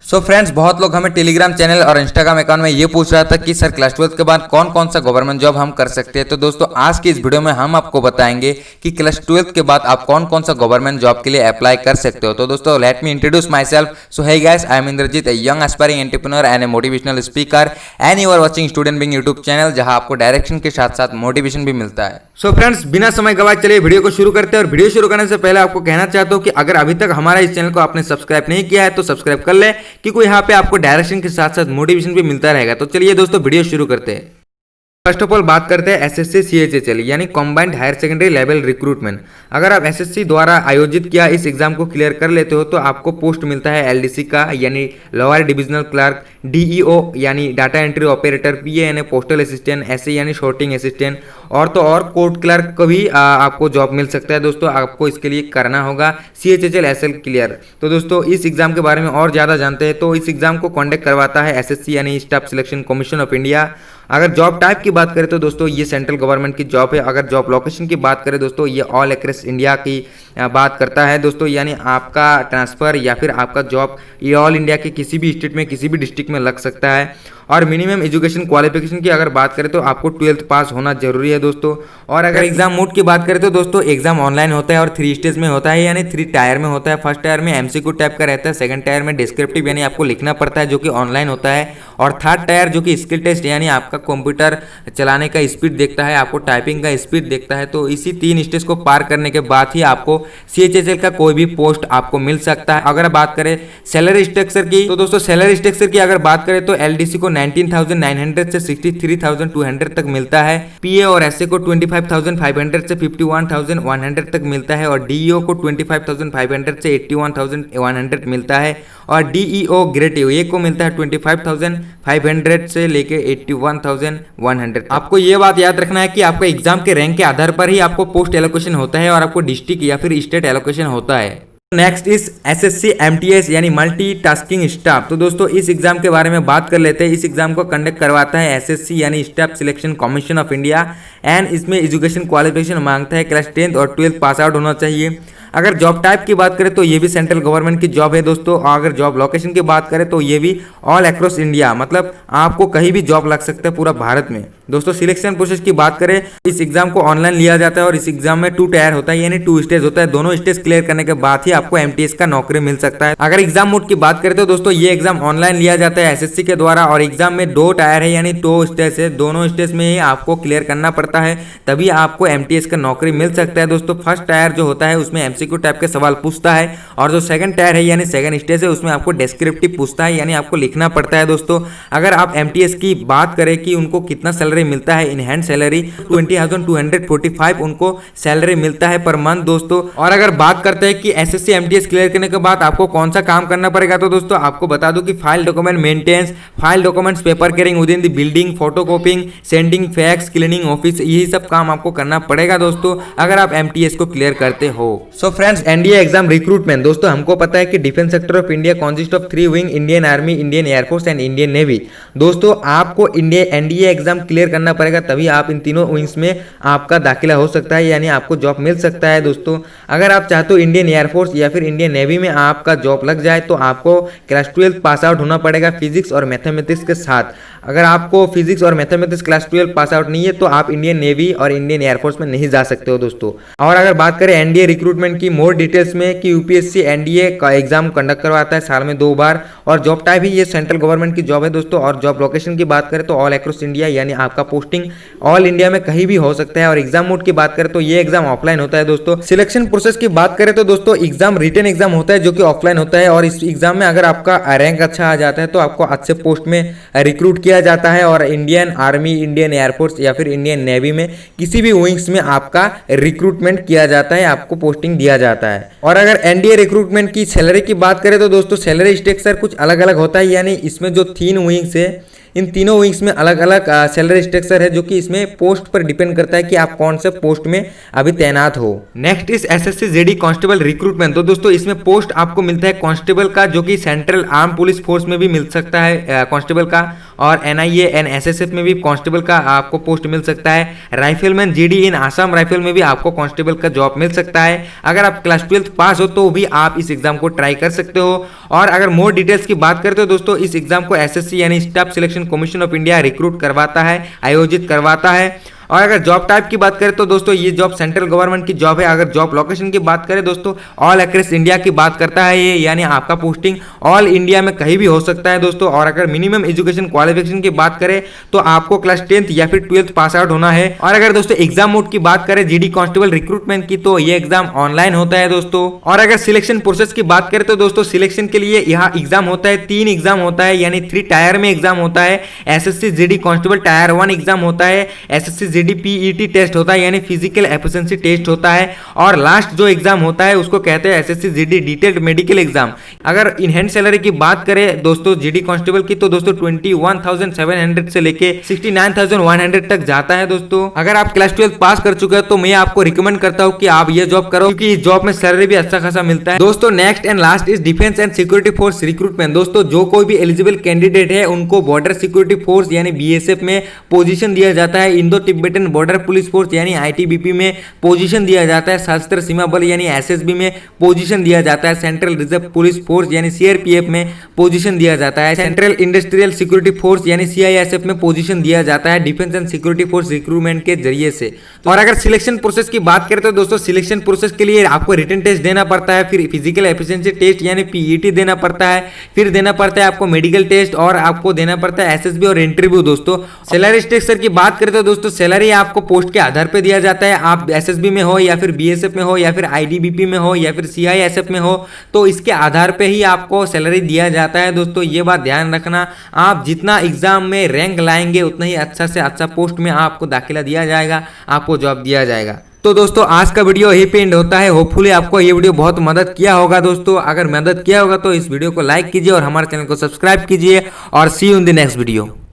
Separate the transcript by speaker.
Speaker 1: So friends, बहुत लोग हमें टेलीग्राम चैनल और इंस्टाग्राम अकाउंट में ये पूछ रहा था कि सर क्लास 12 के बाद कौन कौन सा गवर्नमेंट जॉब हम कर सकते हैं। तो दोस्तों, आज की इस वीडियो में हम आपको बताएंगे कि क्लास 12 के बाद आप कौन कौन सा गवर्नमेंट जॉब के लिए अप्लाई कर सकते हो। तो दोस्तों, let me introduce myself. So hey guys, I am Indrajeet, a young aspiring entrepreneur and a motivational speaker, and you are watching student being YouTube channel, जहां आपको डायरेक्शन के साथ साथ मोटिवेशन भी मिलता है। सो फ्रेंड्स, बिना समय गवाए चलिए वीडियो को शुरू करते हैं। और वीडियो शुरू करने से पहले आपको कहना चाहता हूं कि अगर अभी तक हमारा इस चैनल को आपने सब्सक्राइब नहीं किया है तो सब्सक्राइब कर ले, क्योंकि यहाँ पे आपको डायरेक्शन के साथ साथ मोटिवेशन भी मिलता रहेगा। तो चलिए दोस्तों, वीडियो शुरू करते हैं। फर्स्ट ऑफ ऑल बात करते हैं एसएससी सीएचएचएल यानी combined higher secondary level recruitment. अगर आप एसएससी द्वारा आयोजित किया इस एग्जाम को क्लियर कर लेते हो तो आपको पोस्ट मिलता है एलडीसी का यानी लोअर डिविजनल क्लर्क, डीईओ यानी डाटा एंट्री ऑपरेटर, पीए यानी पोस्टल असिस्टेंट, एसए यानी शॉर्टिंग असिस्टेंट, और तो और कोर्ट क्लर्क को भी आपको जॉब मिल सकता है। दोस्तों, आपको इसके लिए करना होगा सीएचएचएल एसएल क्लियर। तो दोस्तों, इस एग्जाम के बारे में और ज़्यादा जानते हैं तो इस एग्जाम को कंडक्ट करवाता है एसएससी यानी staff selection commission of India. अगर जॉब टाइप की बात करें तो दोस्तों ये सेंट्रल गवर्नमेंट की जॉब है। अगर जॉब लोकेशन की बात करें दोस्तों, ये ऑल अक्रॉस इंडिया की बात करता है दोस्तों, यानी आपका ट्रांसफ़र या फिर आपका जॉब ये ऑल इंडिया के किसी भी स्टेट में किसी भी डिस्ट्रिक्ट में लग सकता है। और मिनिमम एजुकेशन क्वालिफिकेशन की अगर बात करें तो आपको 12th पास होना जरूरी है दोस्तों। और अगर एग्जाम मोड की बात करें तो दोस्तों एग्जाम ऑनलाइन होता है और 3 स्टेज में होता है यानी 3 टायर में होता है। फर्स्ट टायर में एमसीक्यू टाइप का रहता है, सेकंड टायर में डिस्क्रिप्टिव यानी आपको लिखना पड़ता है जो कि ऑनलाइन होता है, और थर्ड टायर जो कि स्किल टेस्ट यानी आपका कंप्यूटर चलाने का स्पीड देखता है, आपको टाइपिंग का स्पीड देखता है। तो इसी 3 स्टेज को पार करने के बाद ही आपको सीएचएचएल का कोई भी पोस्ट आपको मिल सकता है। अगर बात करें सैलरी स्ट्रक्चर की तो दोस्तों सैलरी स्ट्रक्चर की अगर बात करें तो एलडीसी को 19,900 से 63,200 तक मिलता है, पीए और एसए को 25,500 से 51,100 तक मिलता है, और डीईओ को 25,500 से 81,100 मिलता है, और डीईओ ग्रेड ए को मिलता है 25,500 से लेके 81,100। आपको ये बात याद रखना है कि आपको एग्जाम के रैंक के आधार पर ही आपको पोस्ट एलोकेशन होता है और आपको डिस्ट्रिक्ट या फिर स्टेट एलोकेशन होता है। नेक्स्ट इस एसएससी एमटीएस यानी मल्टी टास्किंग स्टाफ। तो दोस्तों इस एग्जाम के बारे में बात कर लेते हैं। इस एग्जाम को कंडक्ट करवाता है एसएससी यानी staff selection commission of India, and इसमें एजुकेशन क्वालिफिकेशन मांगता है क्लास 10th और 12th पास आउट होना चाहिए। अगर जॉब टाइप की बात करें तो ये भी सेंट्रल गवर्नमेंट की जॉब है दोस्तों। और अगर जॉब लोकेशन की बात करें तो ये भी ऑल अक्रॉस इंडिया, मतलब आपको कहीं भी जॉब लग सकता है पूरा भारत में। दोस्तों सिलेक्शन प्रोसेस की बात करें, इस एग्जाम को ऑनलाइन लिया जाता है और इस एग्जाम में 2 टायर होता है यानी 2 स्टेज होता है। दोनों स्टेज क्लियर करने के बाद ही आपको एमटीएस का नौकरी मिल सकता है। अगर एग्जाम मोड की बात करें तो दोस्तों ये एग्जाम ऑनलाइन लिया जाता है एसएससी के द्वारा, और एग्जाम में 2 टायर है यानी 2 स्टेज है। दोनों स्टेज में ही आपको क्लियर करना पड़ता है, तभी आपको एमटीएस का नौकरी मिल सकता है दोस्तों। फर्स्ट टायर जो होता है उसमें एमसीक्यू टाइप के सवाल पूछता है, और जो सेकंड टायर है यानी सेकंड स्टेज है उसमें आपको डिस्क्रिप्टिव पूछता है यानी आपको लिखना पड़ता है दोस्तों। अगर आप एमटीएस की बात करें कि उनको कितना सैलरी मिलता है, इन हैंड सैलरी 20,245 उनको सैलरी मिलता है पर मंथ दोस्तों। और अगर बात करते हैं कि एसएससी एमटीएस क्लियर करने के बाद आपको कौन सा काम करना पड़ेगा, तो दोस्तों आपको बता दूं कि file document maintenance, file documents paper carrying with in the building, photocopying, sending fax, cleaning office, यही सब काम आपको करना पड़ेगा दोस्तों अगर आप एमटीएस को क्लियर करते हो। So friends, NDA exam recruitment. दोस्तों हमको पता है कि defence sector of India consist of 3 wing, Indian army, Indian air force and Indian navy. दोस्तों आपको एनडीए एग्जाम क्लियर करना पड़ेगा, तभी आप इन तीनों विंग्स में आपका दाखिला हो सकता है यानी आपको जॉब मिल सकता है दोस्तों। अगर आप चाहते हो इंडियन एयरफोर्स या फिर इंडियन नेवी में आपका जॉब लग जाए तो आपको क्लास 12 पास आउट होना पड़ेगा फिजिक्स और मैथमेटिक्स के साथ। अगर आपको फिजिक्स और मैथमेटिक्स क्लास 12 पास आउट नहीं है तो आप इंडियन नेवी और इंडियन एयरफोर्स में नहीं जा सकते हो दोस्तों। और अगर बात करें एनडीए रिक्रूटमेंट की मोर डिटेल्स में कि यूपीएससी एनडीए का एग्जाम कंडक्ट करवाता है साल में 2 बार, और जॉब टाइप ही ये सेंट्रल गवर्नमेंट की जॉब है दोस्तों। और जॉब लोकेशन की बात करें तो ऑल अक्रॉस इंडिया यानी आपका पोस्टिंग ऑल इंडिया में कहीं भी हो सकता है। और एग्जाम मोड की बात करें तो ये एग्जाम ऑफलाइन होता है दोस्तों। सिलेक्शन प्रोसेस की बात करें तो दोस्तों एग्जाम रिटन एग्जाम होता है जो कि ऑफलाइन होता है, और इस एग्जाम में अगर आपका रैंक अच्छा आ जाता है तो आपको अच्छे पोस्ट में रिक्रूट किया जाता है, और इंडियन आर्मी, इंडियन एयरफोर्स या फिर इंडियन नेवी में किसी भी विंग्स में आपका रिक्रूटमेंट किया जाता है, आपको पोस्टिंग दिया जाता है। और अगर एनडीए रिक्रूटमेंट की सैलरी की बात करें तो दोस्तों सैलरी स्ट्रक्चर कुछ अलग अलग होता है, यानी इसमें जो 3 विंग्स है इन तीनों विंग्स में अलग अलग सैलरी स्ट्रक्चर है जो कि इसमें पोस्ट पर डिपेंड करता है कि आप कौन से पोस्ट में अभी तैनात हो। नेक्स्ट इस एसएससी जेडी कांस्टेबल रिक्रूटमेंट। तो दोस्तों इसमें पोस्ट आपको मिलता है कांस्टेबल का, जो कि सेंट्रल आर्म पुलिस फोर्स में भी मिल सकता है कांस्टेबल का, और NIA एंड SSF में भी कांस्टेबल का आपको पोस्ट मिल सकता है। राइफलमैन GD इन आसाम राइफल में भी आपको कांस्टेबल का जॉब मिल सकता है। अगर आप क्लास 12 पास हो तो भी आप इस एग्जाम को ट्राई कर सकते हो। और अगर मोर डिटेल्स की बात करते हो दोस्तों, इस एग्जाम को SSC यानी staff selection commission of India recruit करवाता है, आयोजित करवाता है। और अगर जॉब टाइप की बात करें तो दोस्तों ये जॉब सेंट्रल गवर्नमेंट की जॉब है। अगर जॉब लोकेशन की बात करें दोस्तों, ऑल अक्रॉस इंडिया की बात करता है ये, यानी आपका पोस्टिंग ऑल इंडिया में कहीं भी हो सकता है दोस्तों। और अगर मिनिमम एजुकेशन क्वालिफिकेशन की बात करें तो आपको क्लास 10th या फिर 12th पास आउट होना है। और अगर दोस्तों एग्जाम मोड की बात करें GD कांस्टेबल रिक्रूटमेंट की, तो ये एग्जाम ऑनलाइन होता है दोस्तों। और अगर सिलेक्शन प्रोसेस की बात करें तो दोस्तों सिलेक्शन के लिए यहाँ एग्जाम होता है, 3 एग्जाम होता है, यानी 3 टायर में एग्जाम होता है। SSC GD constable tyre 1 exam होता है, SSC GD PET टेस्ट होता है यानी फिजिकल एफिशिएंसी टेस्ट होता है, और लास्ट जो एग्जाम होता है उसको कहते हैं SSC GD detailed medical exam. अगर इन हैंड सैलरी की बात करें दोस्तों GD कांस्टेबल की, तो दोस्तों 21,700 से लेके 69,100 तक जाता है दोस्तों। अगर आप क्लास 12 पास कर चुके हो तो मैं आपको रिकमेंड करता हूं कि आप ये जॉब करो, क्योंकि इस जॉब में सैलरी भी अच्छा खासा मिलता है दोस्तों। Next and last is defence and security force recruitment. दोस्तों जो कोई भी एलिजिबल कैंडिडेट है उनको बॉर्डर सिक्योरिटी फोर्स यानी BSF में पोजीशन दिया जाता है। Indo Tibetan border police force यानी ITBP में पोजीशन दिया जाता है। सशस्त्र सीमा बल यानी SSB में पोजीशन दिया जाता है। सेंट्रल रिजर्व पुलिस फोर्स यानी CRPF में पोजीशन दिया जाता है। सेंट्रल इंडस्ट्रियल सिक्योरिटी फोर्स यानी CISF में पोजीशन दिया जाता है defence and security force recruitment के जरिए से। और अगर सिलेक्शन प्रोसेस की बात करें तो दोस्तों सिलेक्शन प्रोसेस के लिए आपको रिटन टेस्ट देना पड़ता है, फिर फिजिकल एफिशिएंसी टेस्ट यानी PET देना पड़ता है, फिर देना पड़ता है आपको मेडिकल टेस्ट, और आपको देना पड़ता है SSB और इंटरव्यू दोस्तों। सैलरी स्ट्रक्चर की बात करें तो दोस्तों सैलरी आपको पोस्ट के आधार पे दिया जाता है। आप SSB में हो या फिर BSF में हो या फिर ITBP में हो या फिर CISF में हो, तो इसके आधार पे ही आपको सैलरी दिया जाता है दोस्तों। ये बात ध्यान रखना, आप जितना एग्जाम में रैंक लाएंगे उतना ही अच्छा से अच्छा पोस्ट में आपको दाखिला दिया जाएगा, आपको जॉब दिया जाएगा। तो दोस्तों आज का वीडियो यही पे एंड होता है। होपफुली आपको ये वीडियो बहुत मदद किया होगा दोस्तों। अगर मदद किया होगा तो इस वीडियो को लाइक कीजिए और हमारे चैनल को सब्सक्राइब कीजिए, और see you in the next video.